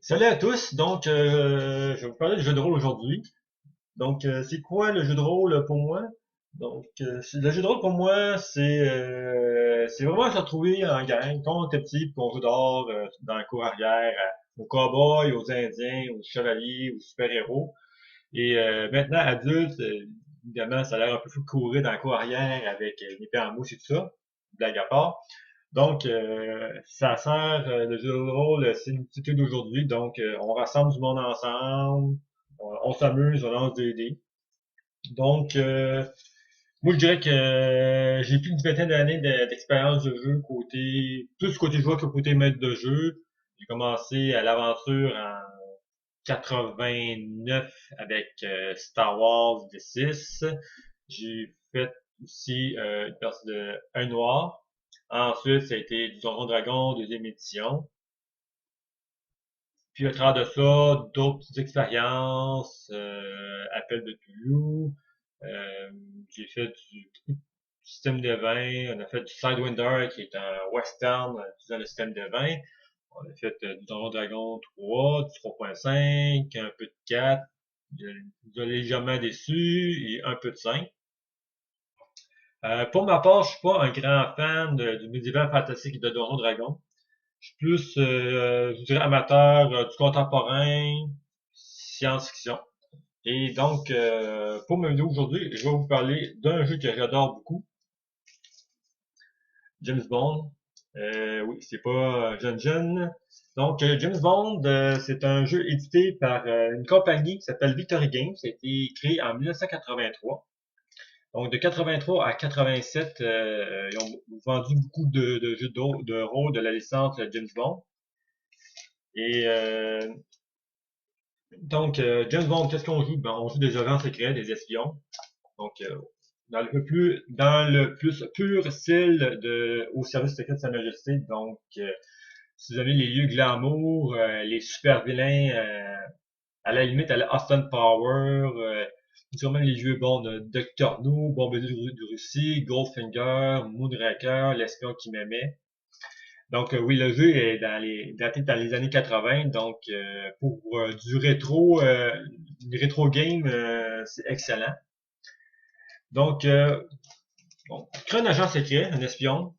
Salut à tous, je vais vous parler de jeu de rôle aujourd'hui. C'est quoi le jeu de rôle pour moi? Le jeu de rôle pour moi, c'est vraiment se retrouver en gang, quand on était petit, puis on joue dehors, dans la cour arrière, aux cowboys, aux indiens, aux chevaliers, aux super-héros. Maintenant, adulte, évidemment, ça a l'air un peu fou de courir dans la cour arrière avec une épée en mousse et tout ça, blague à part. Ça sert, le jeu de rôle, c'est une petite d'aujourd'hui. On rassemble du monde ensemble, on s'amuse, on lance des dés. Donc, euh, Moi, je dirais que j'ai plus d'une vingtaine d'années d'expérience de jeu plus côté joueur que côté maître de jeu. J'ai commencé à l'aventure en 89 avec Star Wars D6. J'ai fait aussi une partie de Un Noir. Ensuite, ça a été du Donjon Dragon, deuxième édition. Puis à travers de ça, d'autres petites expériences, Appel de Toulouse. Euh, j'ai fait beaucoup de système de vin. On a fait du Sidewinder, qui est un western utilisant le système de vin. On a fait du Donjon Dragon 3, du 3.5, un peu de 4, de légèrement déçu et un peu de 5. Pour ma part, je suis pas un grand fan du médiéval fantastique de Donjon Dragon. Je suis plus, je dirais, amateur du contemporain, science-fiction. Pour ma vidéo aujourd'hui, je vais vous parler d'un jeu que j'adore beaucoup, James Bond. Oui, c'est pas jeune. James Bond, c'est un jeu édité par une compagnie qui s'appelle Victory Games. Ça a été créé en 1983. Donc, de 83 à 87, ils ont vendu beaucoup de jeux de rôle de la licence James Bond. Et James Bond, qu'est-ce qu'on joue? Ben, on joue des agents secrets, des espions. Donc, euh, dans le plus pur style au service secret de Sa Majesté. Si vous avez les lieux glamour, les super vilains, à la limite, à la Austin Power, sûrement les jeux bons de Dr. No, Bombardier de Russie, Goldfinger, Moonraker, l'espion qui m'aimait. Oui, le jeu est daté dans les années 80, pour du rétro, une rétro game, c'est excellent. Donc, euh, Créer un agent secret, un espion.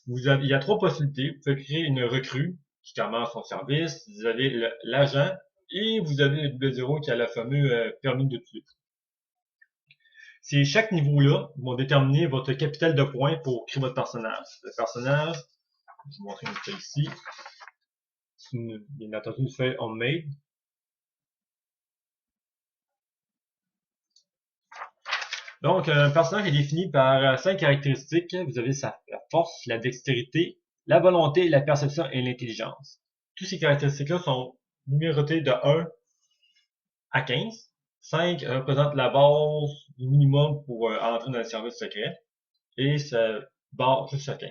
Il y a trois possibilités. Vous pouvez créer une recrue qui commence son service. Vous avez l'agent et vous avez le double zéro qui a le fameux permis de tuer. C'est chaque niveau-là vont déterminer votre capital de points pour créer votre personnage. Le personnage, je vais vous montrer une feuille ici. Bien entendu, une feuille homemade. Un personnage est défini par cinq caractéristiques. Vous avez la force, la dextérité, la volonté, la perception et l'intelligence. Toutes ces caractéristiques-là sont numérotées de 1 à 15. 5 représente la base du minimum pour entrer dans le service secret et ça barre jusqu'à 15.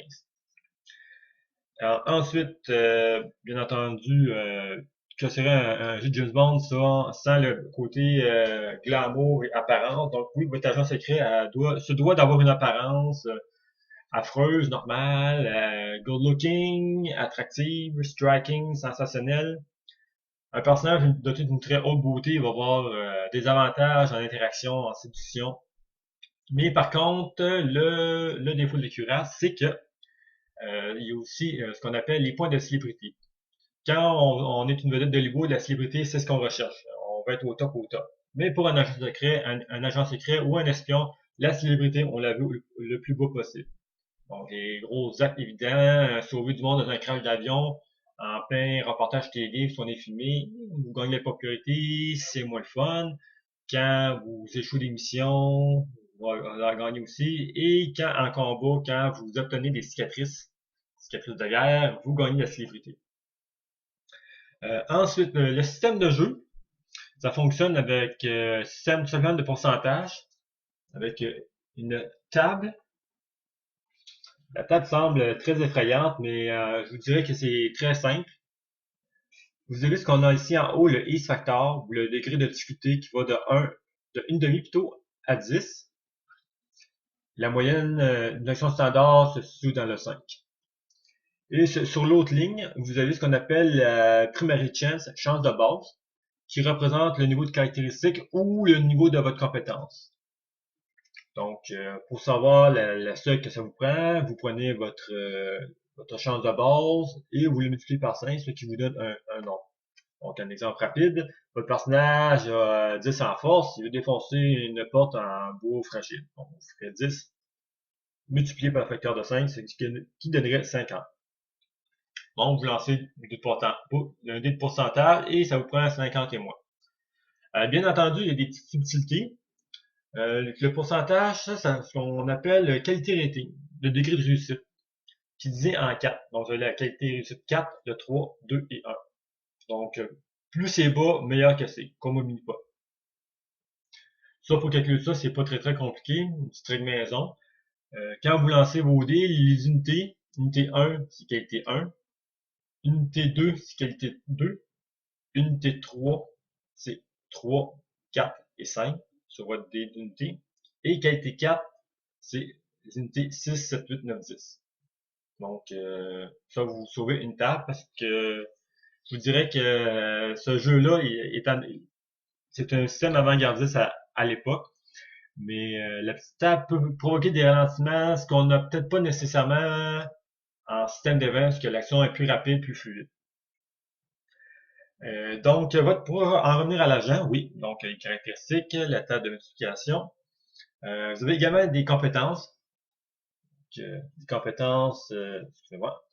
Alors, ensuite, bien entendu, que serait un jeu de James Bond sans le côté glamour et apparence. Donc oui, votre agent secret se doit d'avoir une apparence affreuse, normale, good looking, attractive, striking, sensationnelle. Un personnage doté d'une très haute beauté va avoir des avantages en interaction, en séduction. Mais par contre, le défaut de l'écurasse, c'est que il y a aussi ce qu'on appelle les points de célébrité. Quand on est une vedette d'Hollywood, la célébrité, c'est ce qu'on recherche. On va être au top, au top. Mais pour un agent secret ou un espion, la célébrité, on la veut le plus beau possible. Donc, les gros actes évidents, sauver du monde dans un crash d'avion, en plein reportage télé, si on est filmé, vous gagnez la popularité, c'est moins le fun. Quand vous échouez des missions, vous la gagnez aussi. Et quand en combat, quand vous obtenez des cicatrices de guerre, vous gagnez la célébrité. Ensuite, le système de jeu, ça fonctionne avec système seulement de pourcentage, avec une table. La table semble très effrayante, mais je vous dirais que c'est très simple. Vous avez ce qu'on a ici en haut, le Ace Factor, ou le degré de difficulté qui va de une demi plutôt, à 10. La moyenne d'une action standard se situe dans le 5. Et sur l'autre ligne, vous avez ce qu'on appelle la primary chance, chance de base, qui représente le niveau de caractéristique ou le niveau de votre compétence. Donc, pour savoir la seuil que ça vous prend, vous prenez votre chance de base et vous le multipliez par 5, ce qui vous donne un nombre. Donc, un exemple rapide, votre personnage a 10 en force, il veut défoncer une porte en bois fragile. Donc, vous ferez 10 multiplié par le facteur de 5, ce qui donnerait 50. Donc, vous lancez un dé de pourcentage et ça vous prend 50 et moins. Bien entendu, il y a des petites subtilités. Le pourcentage, ça, c'est ce qu'on appelle qualité rating, le degré de réussite, qui est divisé en 4. Donc, vous avez la qualité de réussite 4, de 3, 2 et 1. Donc, plus c'est bas, meilleur que c'est, comme au mini-pas. Ça, pour calculer ça, c'est pas très compliqué, une petite règle maison. Quand vous lancez vos dés, les unités, unité 1, c'est qualité 1, unité 2, c'est qualité 2, unité 3, c'est 3, 4 et 5 sur votre dé d'unité, et qualité 4, c'est les unités 6, 7, 8, 9, 10. Donc, ça, vous sauvez une table parce que je vous dirais que ce jeu-là c'est un système avant-gardiste à l'époque, mais la petite table peut provoquer des ralentissements, ce qu'on n'a peut-être pas nécessairement en système d'événements, parce que l'action est plus rapide, plus fluide. Donc, pour en revenir à l'agent, oui, donc les caractéristiques, la table de multiplication. Vous avez également des compétences. Des compétences, excusez-moi,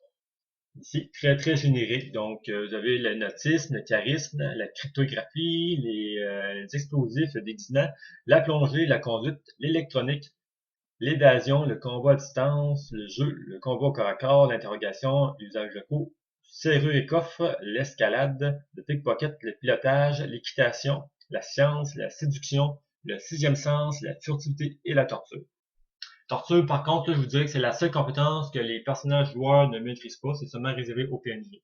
ici, très génériques. Donc, vous avez le nautisme, le charisme, la cryptographie, les explosifs, le déguisement, la plongée, la conduite, l'électronique, l'évasion, le combat à distance, le jeu, le combat au corps à corps, l'interrogation, l'usage locaux, serrure et coffre, l'escalade, le pickpocket, le pilotage, l'équitation, la science, la séduction, le sixième sens, la furtivité et la torture. Torture, par contre, là, je vous dirais que c'est la seule compétence que les personnages joueurs ne maîtrisent pas, c'est seulement réservé au PNJ.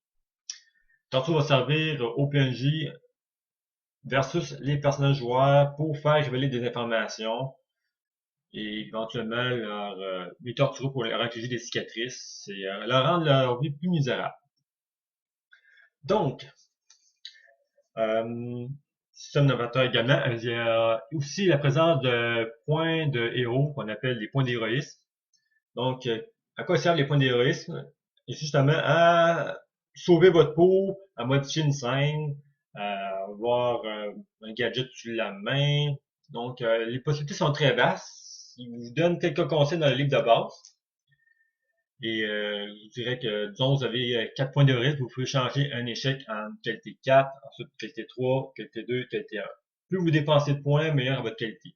Torture va servir au PNJ versus les personnages joueurs pour faire révéler des informations et éventuellement les torturer pour leur infliger des cicatrices et leur rendre leur vie plus misérable. Donc, système novateur également, il y a aussi la présence de points de héros qu'on appelle des points d'héroïsme. Donc, à quoi servent les points d'héroïsme? Et justement à sauver votre peau, à modifier une scène, à avoir un gadget sur la main. Donc, les possibilités sont très vastes. Il vous donne quelques conseils dans le livre de base. Et je dirais que, disons, vous avez 4 points de risque, vous pouvez changer un échec en qualité 4, ensuite qualité 3, qualité 2, qualité 1. Plus vous dépensez de points, meilleure est votre qualité.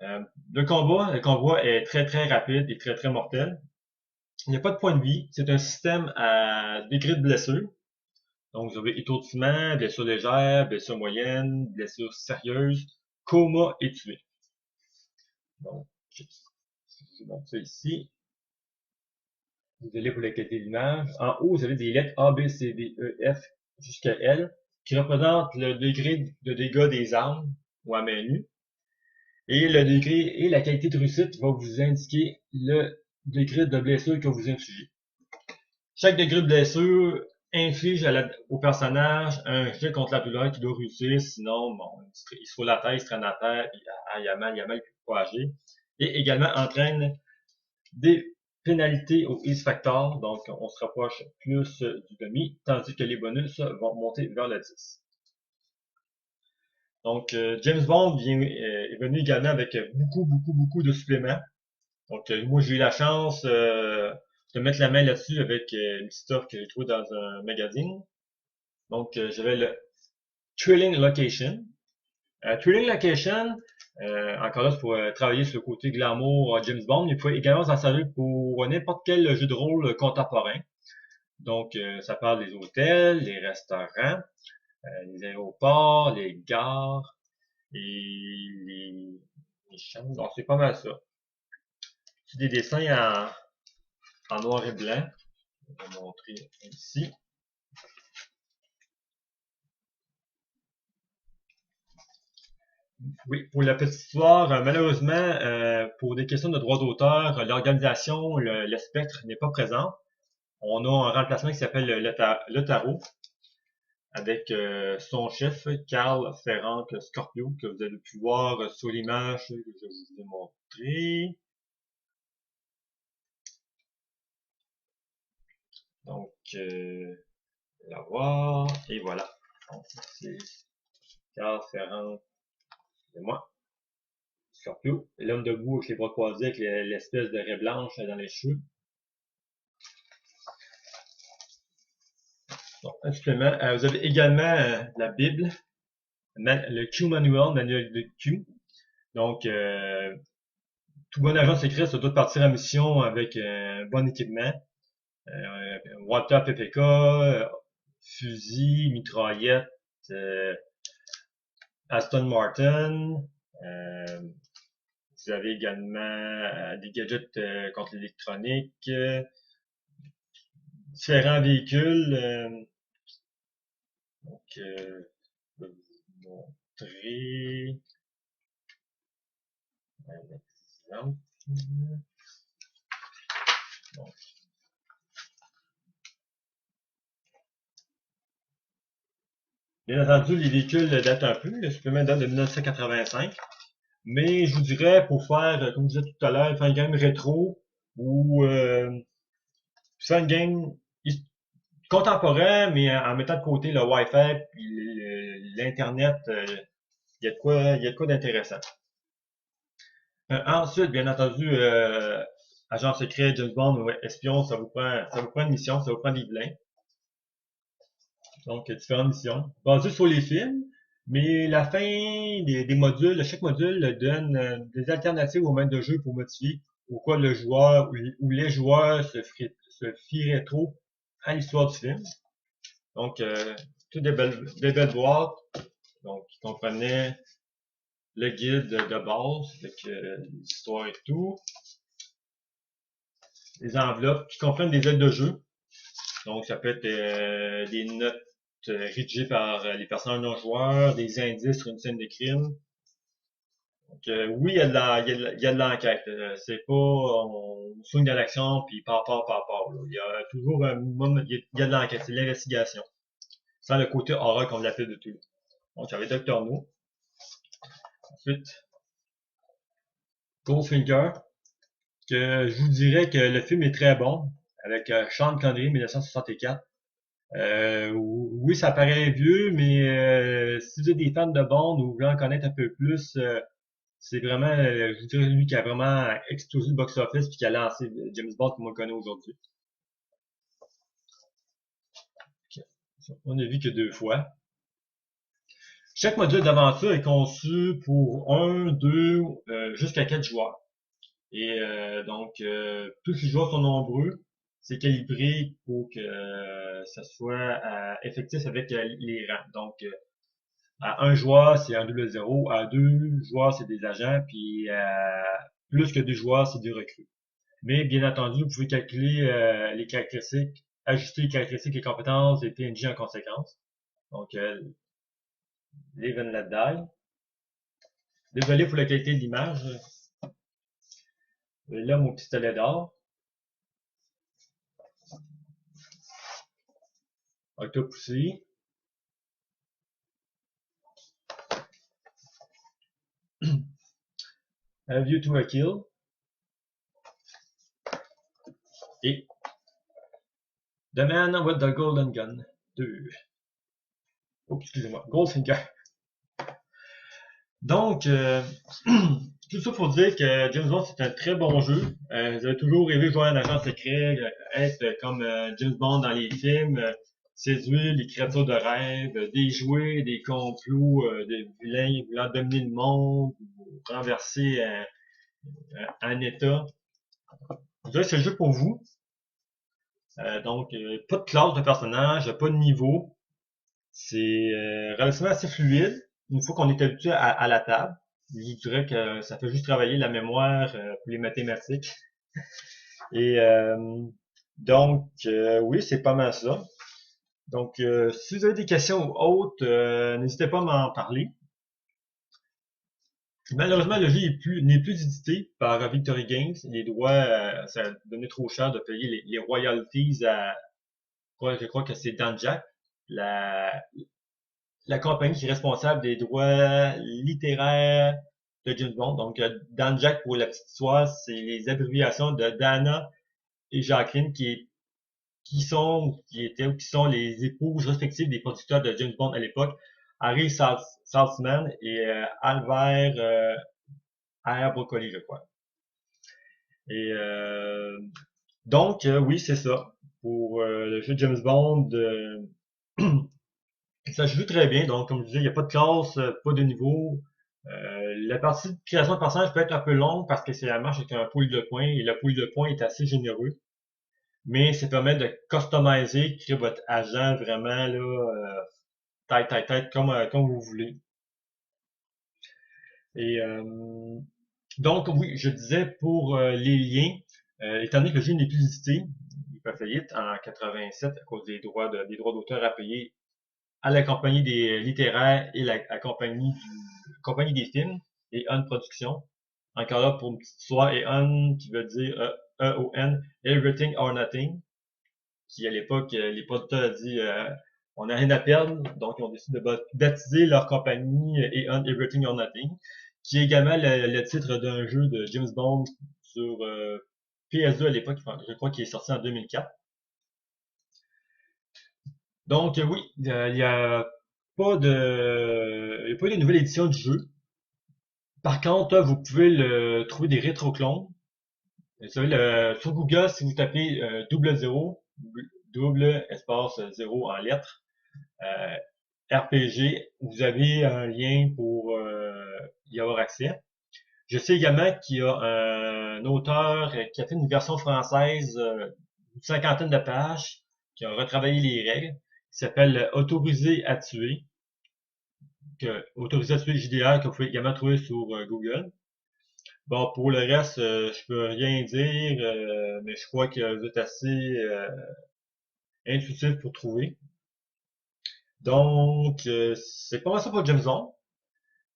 Le combat est très rapide et très mortel. Il n'y a pas de point de vie. C'est un système à degré de blessure. Donc, vous avez étourdissement, blessure légère, blessure moyenne, blessure sérieuse, coma et tué. Donc, je montre ça ici. Vous allez pour la qualité de l'image. En haut, vous avez des lettres A, B, C, D, E, F jusqu'à L qui représentent le degré de dégâts des armes ou à main nue. Et le degré et la qualité de réussite va vous indiquer le degré de blessure que vous infligez. Chaque degré de blessure inflige au personnage un jet contre la douleur qui doit réussir, sinon, bon, il se fout la tête, il se traîne à terre, il a mal, il peut pas agir. Et également entraîne des pénalités au Ease Factor, donc on se rapproche plus du demi, tandis que les bonus vont monter vers le 10. Donc, James Bond est venu également avec beaucoup de suppléments. Donc, moi, j'ai eu la chance de mettre la main là-dessus avec une petite offre que j'ai trouvée dans un magazine. Donc, j'avais le Thrilling Location. Thrilling Location, encore là, c'est pour travailler sur le côté glamour James Bond, mais il faut également s'en servir pour n'importe quel jeu de rôle contemporain. Donc, ça parle des hôtels, les restaurants, les aéroports, les gares et les chambres. Donc, c'est pas mal ça. C'est des dessins en noir et blanc. Je vais vous montrer ici. Oui, pour la petite histoire, malheureusement, pour des questions de droit d'auteur, l'organisation, le spectre n'est pas présent. On a un remplacement qui s'appelle le tarot, avec son chef, Carl Ferranc Scorpio, que vous avez pu voir sur l'image que je vous ai montré. Donc, la voir, et voilà. Donc, c'est Carl Ferranc, c'est moi, Scorpio. L'homme debout avec les bras croisés, avec l'espèce de raie blanche dans les cheveux. Donc, un supplément. Vous avez également la Bible, le Q Manual, manuel de Q. Donc, tout bon agent secret, ça doit partir en mission avec un bon équipement. Walter PPK, fusil, mitraillette, Aston Martin. Vous avez également des gadgets contre l'électronique, différents véhicules. Donc, je vais vous montrer un exemple. Donc, bien entendu, les véhicules datent un peu. Le supplément date de 1985. Mais je vous dirais, pour faire, comme je disais tout à l'heure, faire une game rétro ou faire une game contemporaine, mais en mettant de côté le Wi-Fi et l'Internet, il y a de quoi d'intéressant. Ensuite, bien entendu, agent secret, James Bond ou espion, ça vous prend une mission, ça vous prend des blinks. Donc, différentes missions. Basées sur les films, mais la fin des modules, chaque module donne des alternatives au maître de jeu pour modifier au quoi le joueur ou les joueurs se fieraient trop à l'histoire du film. Donc, toutes des belles boîtes, donc, qui comprenaient le guide de base, avec l'histoire et tout. Les enveloppes qui comprennent des aides de jeu. Donc, ça peut être des notes rédigées par les personnages non joueurs, des indices sur une scène de crime. Donc, oui, il y a de l'enquête. C'est pas, on swing dans l'action, puis part. Là. Il y a toujours un minimum, il y a de l'enquête, c'est de l'investigation. Sans le côté horreur qu'on l'appelle de tout. Donc, ça va être Dr. No. Ensuite, Goldfinger, que je vous dirais que le film est très bon, avec Sean Connery, 1964. Oui, ça paraît vieux, mais si vous êtes des fans de Bond ou vous voulez en connaître un peu plus, c'est vraiment, je vous dirais, lui qui a vraiment explosé le box-office puis qui a lancé James Bond comme on le connaît aujourd'hui. On a vu que 2 fois. Chaque module d'aventure est conçu pour 1, 2, jusqu'à 4 joueurs. Et donc, plus les joueurs sont nombreux, c'est calibré pour que ça soit effectif avec les rangs. Donc, à un joueur, c'est un double zéro. À 2 joueurs, c'est des agents. Puis, plus que 2 joueurs, c'est des recrues. Mais, bien entendu, vous pouvez calculer les caractéristiques, ajuster les caractéristiques et compétences des PNJ en conséquence. Donc, live and let die. Désolé pour la qualité de l'image. Là, mon pistolet d'or. Octopussy. A View to a Kill. Et The Man with the Golden Gun 2. Oh, excusez-moi. Goldfinger. Donc, tout ça pour dire que James Bond, c'est un très bon jeu. Vous avez toujours rêvé de jouer un agent secret, être comme James Bond dans les films, séduire les créatures de rêve, déjouer des complots de vilains voulant dominer le monde, ou renverser un État. Je dirais que c'est le jeu pour vous. Donc, pas de classe de personnage, pas de niveau. C'est relativement assez fluide. Une fois qu'on est habitué à la table, je dirais que ça fait juste travailler la mémoire pour les mathématiques. Et donc, oui, c'est pas mal ça. Donc, si vous avez des questions ou autres, n'hésitez pas à m'en parler. Malheureusement, le jeu n'est plus édité par Victory Games. Les droits, ça devenait trop cher de payer les royalties à, ouais, je crois que c'est Dan Jack, la, la compagnie qui est responsable des droits littéraires de James Bond. Donc, Dan Jack, pour la petite histoire, c'est les abréviations de Dana et Jacqueline qui étaient ou qui sont les épouses respectives des producteurs de James Bond à l'époque, Harry Saltzman et Albert R. Broccoli, je crois. Et donc, oui, c'est ça. Pour le jeu de James Bond, ça se joue très bien. Donc, comme je disais, il n'y a pas de classe, pas de niveau. La partie de création de personnage peut être un peu longue parce que c'est la marche avec un pool de points et le pool de points est assez généreux. Mais ça permet de customiser, créer votre agent vraiment là, tête, comme vous voulez. Et donc, oui, je disais pour les liens, étant donné que le jeu n'est plus édité, il fait faillite en 87 à cause des droits d'auteur à payer à la compagnie des littéraires et la compagnie des films et On Production. Encore là, pour une petite histoire, et On qui veut dire E-O-N, Everything or Nothing, qui à l'époque, les producteurs ont dit on n'a rien à perdre, donc ils ont décidé de baptiser leur compagnie E-On Everything or Nothing, qui est également le titre d'un jeu de James Bond sur PS2 à l'époque, je crois qu'il est sorti en 2004. Donc oui, il y a pas de nouvelle édition du jeu. Par contre, vous pouvez trouver des rétroclones. Vous savez, sur Google, si vous tapez double zéro, double espace zéro en lettres, euh, RPG, vous avez un lien pour y avoir accès. Je sais également qu'il y a un auteur qui a fait une version française d'une cinquantaine de pages, qui a retravaillé les règles, qui s'appelle Autorisé à tuer, Autorisé à tuer JDR, que vous pouvez également trouver sur Google. Bon, pour le reste, je peux rien dire, mais je crois que vous êtes assez intuitif pour trouver. Donc, c'est pas mal ça pour James Bond.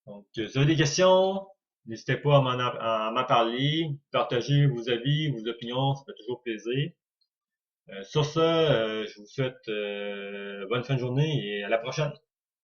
Donc, si vous avez des questions, n'hésitez pas à m'en parler, partager vos avis, vos opinions, ça fait toujours plaisir. Sur ce, je vous souhaite bonne fin de journée et à la prochaine.